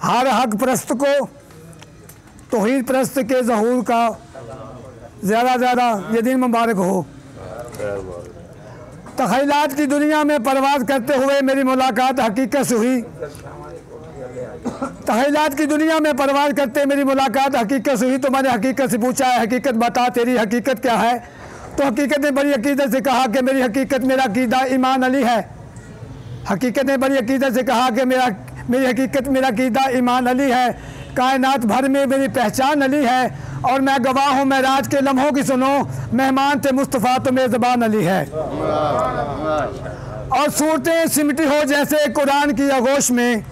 हर हक परस्त को तौहीद परस्त के ज़हूर का ज़्यादा ये दिन मुबारक हो। तख़यलात की दुनिया में परवाज़ करते हुए मेरी मुलाकात हकीकत से हुई। तख़यलात की दुनिया में परवाज़ करते मेरी मुलाकात हकीकत से हुई। तो मैंने हकीकत से पूछा है, हकीकत बता, तेरी हकीकत क्या है? तो हकीकत ने बड़ी अकीदत से कहा कि मेरी हकीकत मेरा अकीदा ईमान अली है। हकीकत ने बड़ी अकीदत से कहा कि मेरी हकीकत मेरा अकीदा ईमान अली है। कायनात भर में मेरी पहचान अली है और मैं गवाह हूँ मेराज के लम्हों की। सुनो, मेहमान थे मुस्तफ़ा तो मेज़बान अली है। और सूरतें सिमटी हो जैसे कुरान की आगोश में,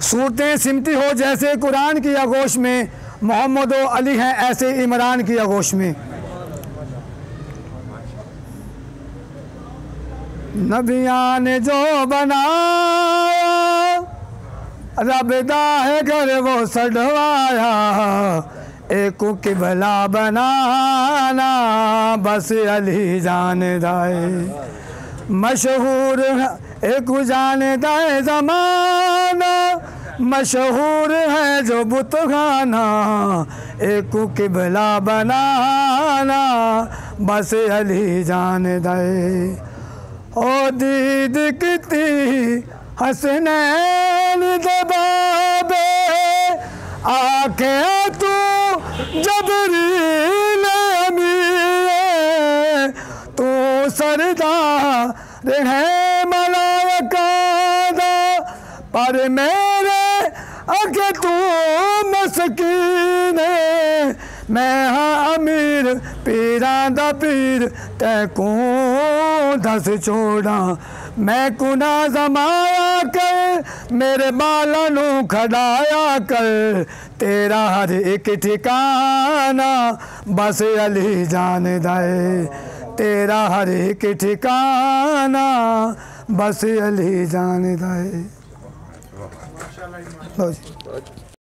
सूरतें सिमटी हो जैसे कुरान की आगोश में, मोहम्मद व अली हैं ऐसे इमरान की आगोश में। नबियाँ ने जो बनाया रबदा है घर वो सड़वाया, एक किबला बनाना बस अली जानदाए। मशहूर एक जानदाए ज़माना, मशहूर है जो बुतखाना, एक किबला बनाना बस अली जानदाए। ओ दीद किती हसनैन दबाबे, आखे तू जबरील अमीर, तू सरदार है मलाइका दा, पर मेरे आखे तू मस्कीन है। मैं हाँ अमीर पीरां दा पीर, तैकू दस छोड़ा। मैं कुना जमाया कर, मेरे बालों नू खड़ाया कर, तेरा हर एक ठिकाना बस अली जानदाए। तेरा हर एक ठिकाना बस अली जानदाए।